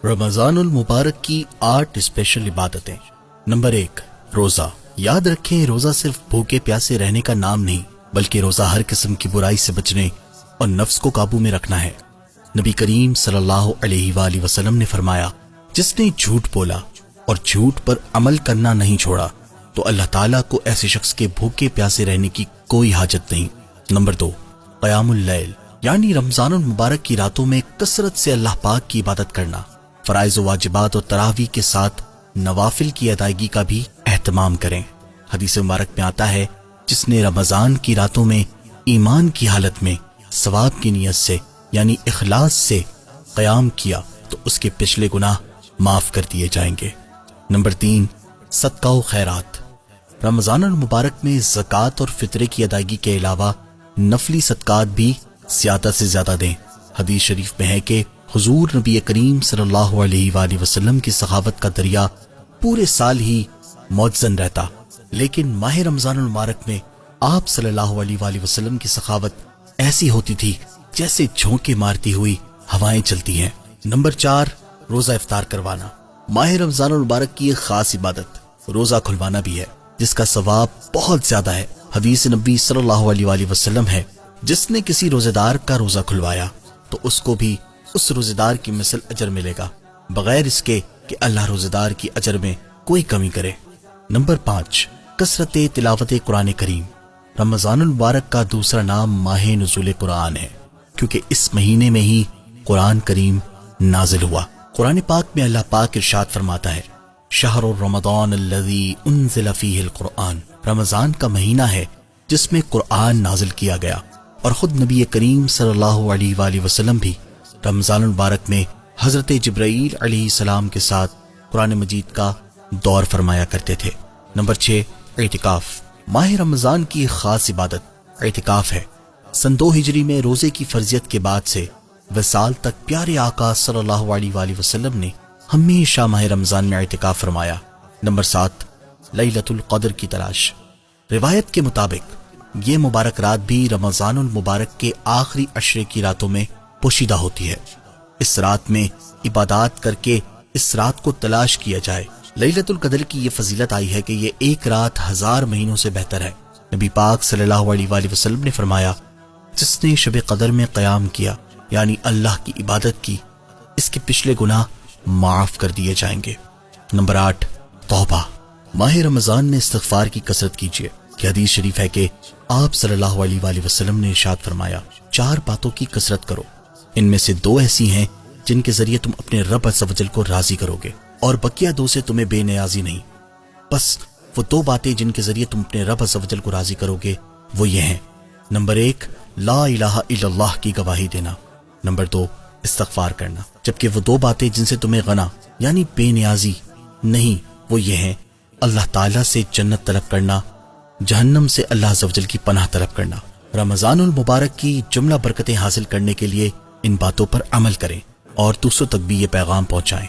रमजान उल मुबारक की 8 special इबादतें। Number 1, रोजा। याद रखें, रोजा सिर्फ भूखे प्यासे रहने का नाम नहीं, बल्कि रोजा हर किस्म की बुराई से बचने और नफ्स को काबू में रखना है। नबी करीम सल्लल्लाहु अलैहि वसल्लम ने फरमाया, जिसने झूठ बोला और झूठ पर अमल करना नहीं छोड़ा तो अल्लाह ताला को ऐसे शख्स के भूखे प्यासे रहने की कोई हाजत नहीं। नंबर 2, क़यामुल लैल, यानी रमजानुल मुबारक की रातों में कसरत से अल्लाह पाक की इबादत करना। फराइज वाजिबात और तरावी के साथ नवाफिल की अदायगी का भी एहतमाम करें। हदीस मुबारक में आता है, जिसने रमजान की रातों में ईमान की हालत में सवाब की नीयत से यानी इखलास से क़याम किया तो उसके पिछले गुनाह माफ कर दिए जाएंगे। नंबर 3, सदका व खैरात। रमजानुल मुबारक में ज़कात और फित्रे की अदायगी के अलावा नफली सदकात भी ज्यादा से ज्यादा दें। हदीस शरीफ में है कि हुजूर नबी करीम सल्लल्लाहु अलैहि वसल्लम की सखावत का दरिया पूरे साल ही मौजन रहता, लेकिन माह रमजानुल मुबारक में आप सल्लल्लाहु अलैहि वसल्लम की सखावत ऐसी होती थी जैसे झोंके मारती हुई हवाएं चलती हैं। नंबर 4, रोजा इफ्तार करवाना। माह रमजानुल मुबारक की एक खास इबादत रोजा खुलवाना भी है, जिसका सवाब बहुत ज्यादा है। हदीस नबी सल्लल्लाहु अलैहि वसल्लम है, जिसने किसी रोजेदार का रोजा खुलवाया तो उसको भी उस रोजेदार की मिसल अजर मिलेगा, बगैर इसके कि अल्लाह रोजेदार की अजर में कोई कमी करे। नंबर 5, कसरत तिलावत कुरान करीम। रमजानुल मुबारक का दूसरा नाम माह नुज़ूल कुरान है, क्योंकि इस महीने में ही कुरान करीम नाजिल हुआ। कुरान पाक में अल्लाह पाक इरशाद फरमाता है, शहरुर रमज़ान अल्लज़ी उन्ज़िल फ़ीहिल कुरआन। रमजान का महीना है जिसमें कुरान नाजिल किया गया, और खुद नबी करीम सल्लल्लाहु अलैहि वसल्लम भी रमजानुल मुबारक में हजरत जिब्राईल अलैहिस्सलाम के साथ कुरान मजीद का दौर फरमाया करते थे। नंबर 6, एतिकाफ। माह रमजान की एक खास इबादत एतिकाफ है। सन 2 हिजरी में रोजे की फर्जियत के बाद से वसाल तक प्यारे आका सल्लल्लाहु अलैहि वसल्लम ने हमेशा माह रमजान में एतिकाफ फरमाया। नंबर 7, लैलतुल क़द्र की तलाश। रिवायत के मुताबिक ये मुबारक रात भी रमजानुल मुबारक के आखिरी अशरे की रातों में पोशीदा होती है। इस रात में इबादत करके इस रात को तलाश किया जाए। लैलतुल क़द्र की ये फजीलत आई है कि ये एक रात 1000 महीनों से बेहतर है। नबी पाक सल्लल्लाहु अलैहि वसल्लम ने फरमाया, जिसने शब क़द्र में क़याम किया यानी अल्लाह की इबादत की, इसके पिछले गुनाह माफ कर दिए जाएंगे। नंबर 8, तौबा। माह रमजान में इस्तिग़फ़ार की कसरत कीजिए। कि हदीस शरीफ है कि आप सल्लल्लाहु अलैहि वसल्लम ने इरशाद फरमाया, 4 बातों की कसरत करो, इनमें से 2 ऐसी हैं जिनके जरिए तुम अपने रब अज़्ज़ व जल को राजी करोगे, और बकिया 2 से तुम्हें बेनियाजी नहीं। बस वो 2 बातें जिनके जरिए तुम अपने रब अज़्ज़ व जल को राजी करोगे वो ये हैं। नंबर 1, ला इलाहा इल्लल्लाह की गवाही देना। नंबर 2, इस्तिग़फ़ार करना। जबकि वो 2 बातें जिनसे तुम्हें गना यानी बेनियाजी नहीं, वो ये हैं, अल्लाह ताला से जन्नत तलब करना, जहन्नम से अल्लाह अज़्ज़ व जल की पनाह तलब करना। रमजानुल मुबारक की जुमला बरकतें हासिल करने के लिए इन बातों पर अमल करें और दूसरों तक भी ये पैगाम पहुंचाएं।